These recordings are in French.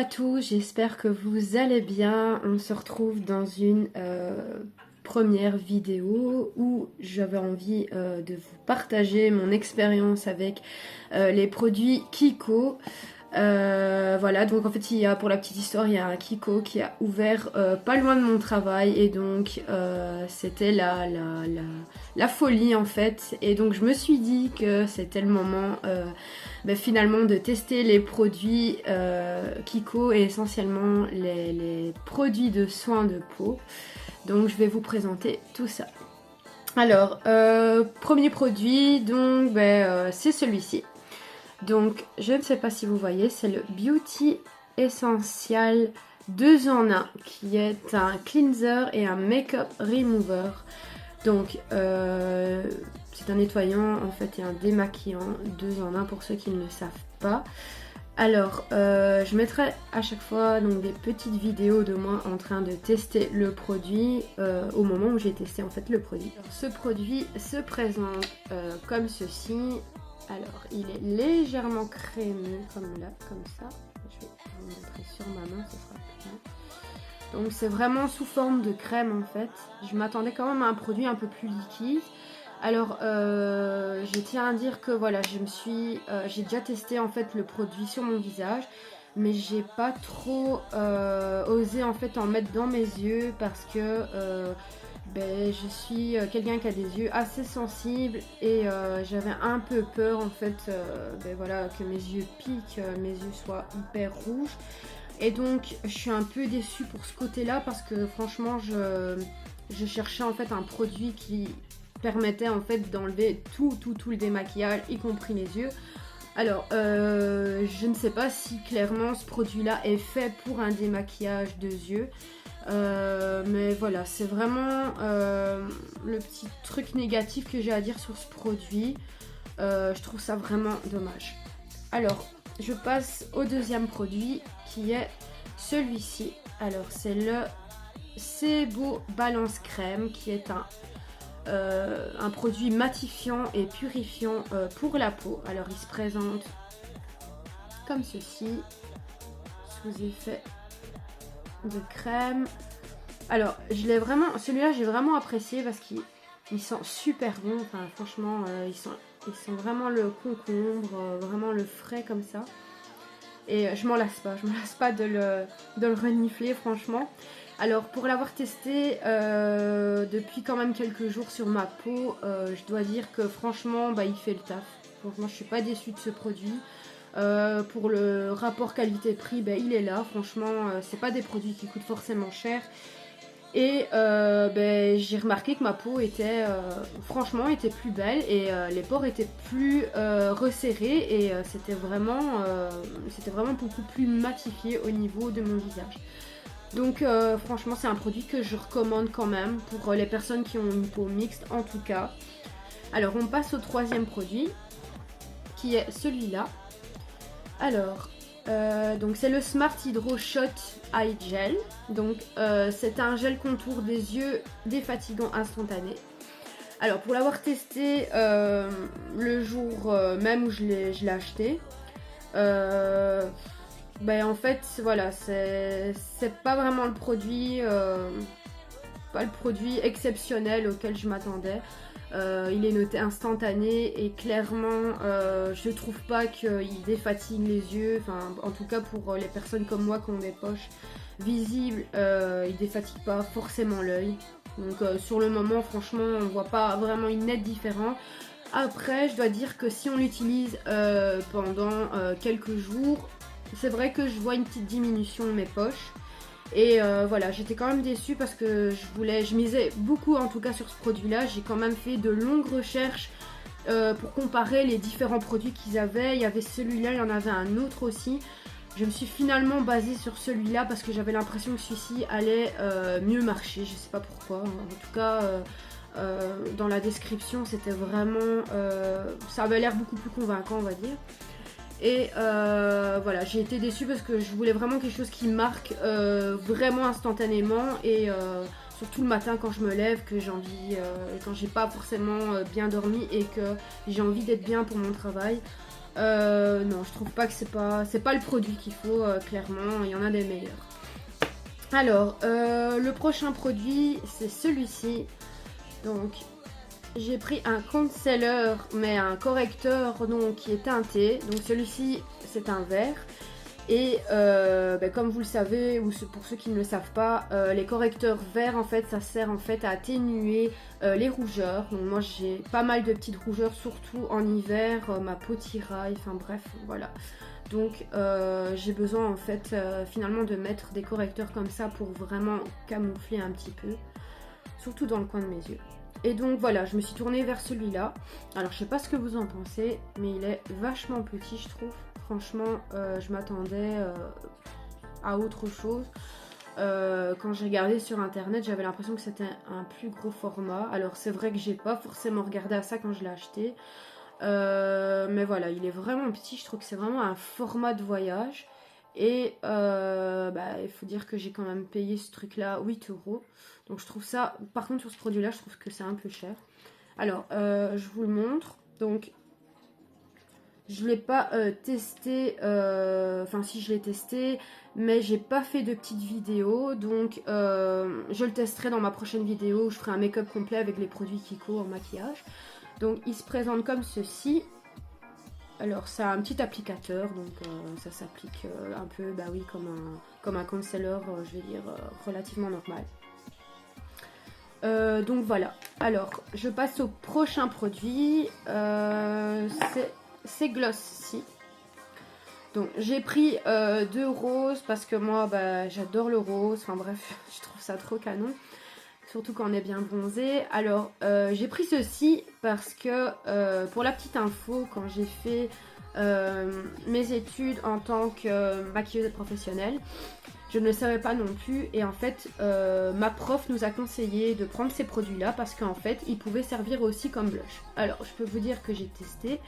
à tous, j'espère que vous allez bien. On se retrouve dans une première vidéo où j'avais envie de vous partager mon expérience avec les produits Kiko. Voilà, donc en fait pour la petite histoire, il y a un Kiko qui a ouvert pas loin de mon travail et donc c'était la folie en fait. Et donc je me suis dit que c'était le moment finalement de tester les produits Kiko et essentiellement les produits de soins de peau. Donc je vais vous présenter tout ça. Alors, premier produit, donc c'est celui-ci. Donc, je ne sais pas si vous voyez, c'est le Beauty Essential 2 en 1 qui est un cleanser et un make-up remover. Donc, c'est un nettoyant en fait et un démaquillant 2 en 1 pour ceux qui ne le savent pas. Alors, je mettrai à chaque fois donc, des petites vidéos de moi en train de tester le produit au moment où j'ai testé en fait le produit. Alors, ce produit se présente comme ceci. Alors, il est légèrement crémeux, comme là, comme ça. Je vais vous montrer sur ma main, ce sera plus bien. Donc, c'est vraiment sous forme de crème, en fait. Je m'attendais quand même à un produit un peu plus liquide. Alors, je tiens à dire que, voilà, j'ai déjà testé, en fait, le produit sur mon visage. Mais j'ai pas trop osé, en fait, en mettre dans mes yeux parce que... je suis quelqu'un qui a des yeux assez sensibles et j'avais un peu peur en fait voilà, que mes yeux piquent, mes yeux soient hyper rouges. Et donc je suis un peu déçue pour ce côté là parce que franchement je cherchais en fait un produit qui permettait en fait d'enlever tout le démaquillage, y compris les yeux. Alors, je ne sais pas si clairement ce produit-là est fait pour un démaquillage de yeux. Mais voilà, c'est vraiment le petit truc négatif que j'ai à dire sur ce produit. Je trouve ça vraiment dommage. Alors, je passe au deuxième produit qui est celui-ci. Alors, c'est le Sebo Balance Crème qui est un produit matifiant et purifiant pour la peau. Alors, il se présente comme ceci, sous effet de crème. Alors, celui-là, j'ai vraiment apprécié parce qu'il sent super bon. Enfin, franchement, il sent vraiment le concombre, vraiment le frais comme ça. Et je m'en lasse pas de le renifler, franchement. Alors, pour l'avoir testé depuis quand même quelques jours sur ma peau, je dois dire que franchement, il fait le taf. Franchement, je suis pas déçue de ce produit. Pour le rapport qualité-prix, il est là. Franchement, c'est pas des produits qui coûtent forcément cher. Et j'ai remarqué que ma peau était plus belle et les pores étaient plus resserrés et c'était vraiment beaucoup plus matifié au niveau de mon visage. Donc franchement, c'est un produit que je recommande quand même pour les personnes qui ont une peau mixte en tout cas. Alors on passe au troisième produit qui est celui-là. Alors, donc c'est le Smart Hydro Shot Eye Gel. Donc c'est un gel contour des yeux défatigant instantané. Alors pour l'avoir testé le jour même où je l'ai acheté, en fait voilà, c'est pas vraiment le produit, pas le produit exceptionnel auquel je m'attendais. Il est noté instantané et clairement je trouve pas qu'il défatigue les yeux, enfin en tout cas pour les personnes comme moi qui ont des poches visibles, il défatigue pas forcément l'œil. Donc sur le moment franchement on voit pas vraiment une nette différence. Après je dois dire que si on l'utilise pendant quelques jours, c'est vrai que je vois une petite diminution de mes poches. Et voilà, j'étais quand même déçue parce que je misais beaucoup en tout cas sur ce produit-là. J'ai quand même fait de longues recherches pour comparer les différents produits qu'ils avaient. Il y avait celui-là, il y en avait un autre aussi. Je me suis finalement basée sur celui-là parce que j'avais l'impression que celui-ci allait mieux marcher. Je sais pas pourquoi. En tout cas, dans la description, c'était vraiment... ça avait l'air beaucoup plus convaincant, on va dire. Et voilà, j'ai été déçue parce que je voulais vraiment quelque chose qui marque vraiment instantanément et surtout le matin quand je me lève, que j'ai envie, quand j'ai pas forcément bien dormi et que j'ai envie d'être bien pour mon travail. Non, je trouve pas que c'est pas le produit qu'il faut, clairement, il y en a des meilleurs. Alors, le prochain produit, c'est celui-ci. Donc, j'ai pris un concealer, mais un correcteur donc, qui est teinté. Donc celui-ci, c'est un vert. Et comme vous le savez, ou pour ceux qui ne le savent pas, les correcteurs verts, en fait, ça sert en fait à atténuer les rougeurs. Donc moi, j'ai pas mal de petites rougeurs, surtout en hiver, ma peau tiraille, enfin bref, voilà. Donc j'ai besoin en fait finalement de mettre des correcteurs comme ça pour vraiment camoufler un petit peu, surtout dans le coin de mes yeux. Et donc voilà, je me suis tournée vers celui-là. Alors je sais pas ce que vous en pensez, mais il est vachement petit je trouve. Franchement, je m'attendais à autre chose. Quand j'ai regardé sur internet, j'avais l'impression que c'était un plus gros format. Alors c'est vrai que j'ai pas forcément regardé à ça quand je l'ai acheté. Mais voilà, il est vraiment petit, je trouve que c'est vraiment un format de voyage. Et il faut dire que j'ai quand même payé ce truc là 8 €. Donc je trouve ça, par contre sur ce produit là, je trouve que c'est un peu cher. Alors je vous le montre. Donc je ne l'ai pas testé, enfin si je l'ai testé, mais j'ai pas fait de petites vidéos. Donc je le testerai dans ma prochaine vidéo où je ferai un make-up complet avec les produits Kiko en maquillage. Donc il se présente comme ceci. Alors ça a un petit applicateur, donc ça s'applique un peu, bah oui, comme un concealer, je vais dire, relativement normal. Donc voilà, alors je passe au prochain produit, c'est Glossy. Donc j'ai pris 2 roses parce que moi bah, j'adore le rose, enfin bref, je trouve ça trop canon. Surtout quand on est bien bronzé. Alors j'ai pris ceci parce que pour la petite info, quand j'ai fait mes études en tant que maquilleuse professionnelle, je ne le savais pas non plus. Et en fait ma prof nous a conseillé de prendre ces produits là parce qu'en fait ils pouvaient servir aussi comme blush. Alors je peux vous dire que j'ai testé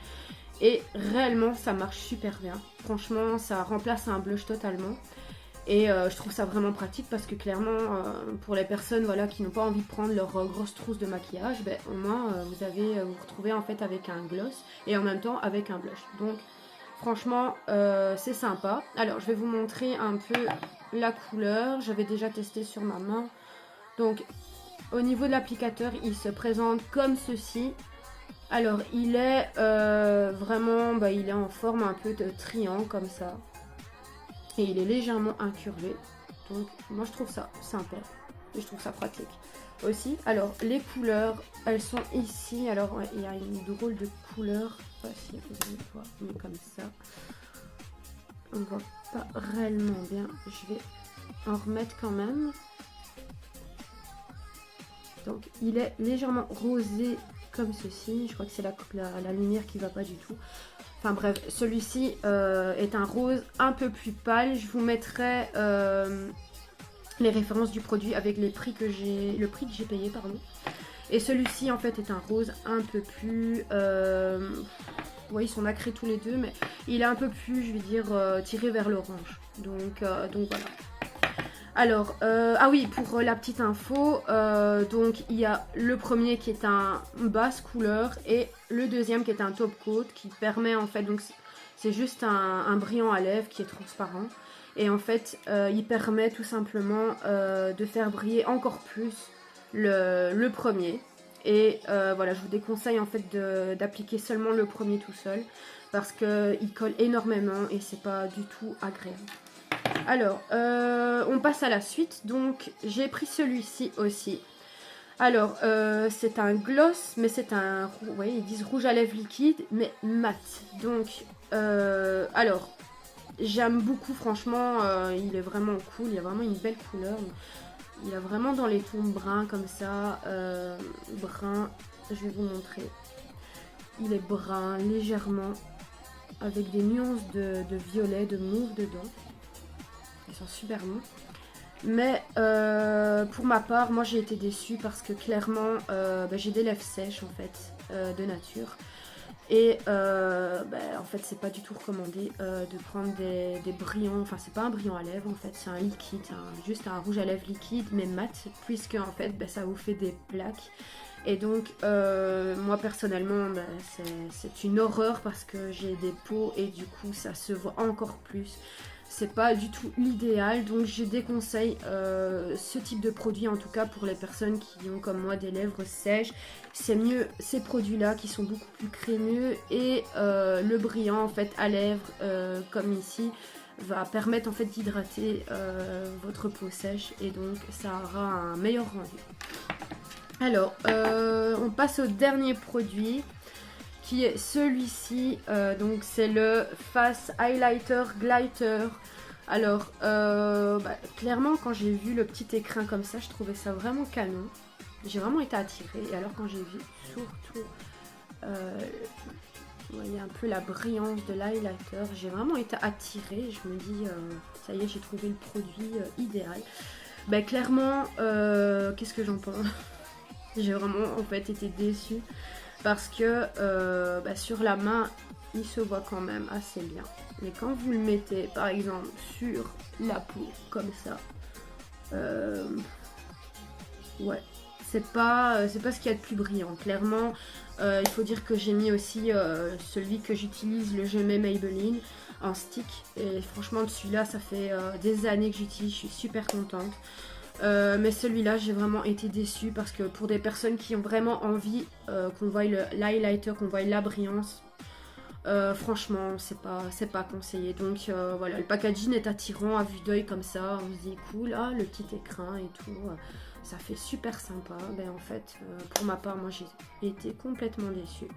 et réellement ça marche super bien. Franchement ça remplace un blush totalement. Et je trouve ça vraiment pratique parce que clairement, pour les personnes voilà, qui n'ont pas envie de prendre leur grosse trousse de maquillage, ben, au moins vous retrouvez en fait avec un gloss et en même temps avec un blush. Donc franchement, c'est sympa. Alors je vais vous montrer un peu la couleur. J'avais déjà testé sur ma main. Donc au niveau de l'applicateur, il se présente comme ceci. Alors il est vraiment, il est en forme un peu de triangle comme ça. Et il est légèrement incurvé. Donc moi je trouve ça sympa. Et je trouve ça pratique aussi. Alors les couleurs, elles sont ici. Alors ouais, il y a une drôle de couleur. Je sais pas si vous voyez, mais comme ça. On voit pas réellement bien. Je vais en remettre quand même. Donc il est légèrement rosé comme ceci. Je crois que c'est la lumière qui va pas du tout. Enfin bref, celui-ci est un rose un peu plus pâle. Je vous mettrai les références du produit avec le prix que j'ai payé, pardon. Et celui-ci en fait est un rose un peu plus... vous voyez, ils sont nacrés tous les deux, mais il est un peu plus, je vais dire, tiré vers l'orange. Donc voilà. Alors, ah oui, pour la petite info, donc il y a le premier qui est un basse couleur et le deuxième qui est un top coat qui permet en fait, donc c'est juste un brillant à lèvres qui est transparent et en fait il permet tout simplement de faire briller encore plus le premier. Et voilà, je vous déconseille en fait d'appliquer seulement le premier tout seul parce qu'il colle énormément et c'est pas du tout agréable. Alors, on passe à la suite. Donc, j'ai pris celui-ci aussi. Alors, c'est un gloss, mais c'est un... Vous voyez, ils disent rouge à lèvres liquide, mais mat. Donc, alors, j'aime beaucoup, franchement. Il est vraiment cool. Il a vraiment une belle couleur. Il a vraiment dans les tons bruns, comme ça. Brun, je vais vous montrer. Il est brun, légèrement, avec des nuances de violet, de mauve dedans. Ils sont super bons. Mais pour ma part, moi j'ai été déçue parce que clairement j'ai des lèvres sèches en fait de nature. Et en fait c'est pas du tout recommandé de prendre des brillants, enfin c'est pas un brillant à lèvres en fait, c'est un liquide, juste un rouge à lèvres liquide mais mat, puisque en fait ça vous fait des plaques. Et donc moi personnellement c'est une horreur parce que j'ai des peaux et du coup ça se voit encore plus. C'est pas du tout l'idéal, donc je déconseille ce type de produit, en tout cas pour les personnes qui ont comme moi des lèvres sèches. C'est mieux ces produits-là qui sont beaucoup plus crémeux, et le brillant en fait à lèvres comme ici va permettre en fait d'hydrater votre peau sèche, et donc ça aura un meilleur rendu. Alors on passe au dernier produit, qui est celui-ci, donc c'est le Face Highlighter Glitter. Alors clairement quand j'ai vu le petit écrin comme ça, je trouvais ça vraiment canon, j'ai vraiment été attirée. Et alors quand j'ai vu surtout vous voyez un peu la brillance de l'highlighter, j'ai vraiment été attirée. Je me dis ça y est, j'ai trouvé le produit idéal. Clairement qu'est-ce que j'en pense? J'ai vraiment en fait été déçue parce que sur la main il se voit quand même assez bien, mais quand vous le mettez par exemple sur la peau comme ça, ouais, c'est pas ce qu'il y a de plus brillant clairement. Il faut dire que j'ai mis aussi celui que j'utilise, le Jamais Maybelline en stick, et franchement celui-là ça fait des années que j'utilise, je suis super contente. Mais celui-là j'ai vraiment été déçue parce que pour des personnes qui ont vraiment envie qu'on voie l'highlighter, qu'on voie la brillance, franchement c'est pas conseillé. Donc voilà, le packaging est attirant à vue d'œil comme ça, on se dit cool, ah, le petit écrin et tout, ça fait super sympa. En fait pour ma part moi j'ai été complètement déçue.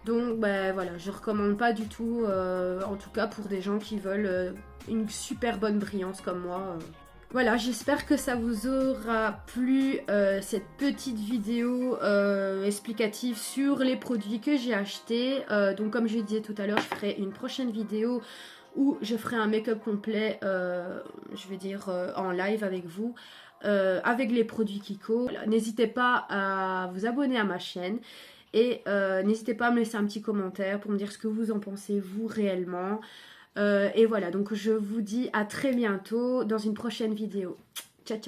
Donc voilà, je recommande pas du tout, en tout cas pour des gens qui veulent une super bonne brillance comme moi. Voilà, j'espère que ça vous aura plu, cette petite vidéo explicative sur les produits que j'ai achetés. Donc comme je disais tout à l'heure, je ferai une prochaine vidéo où je ferai un make-up complet, je vais dire en live avec vous, avec les produits Kiko. Voilà, n'hésitez pas à vous abonner à ma chaîne. Et n'hésitez pas à me laisser un petit commentaire pour me dire ce que vous en pensez vous réellement. Et voilà, donc je vous dis à très bientôt dans une prochaine vidéo. Ciao, ciao!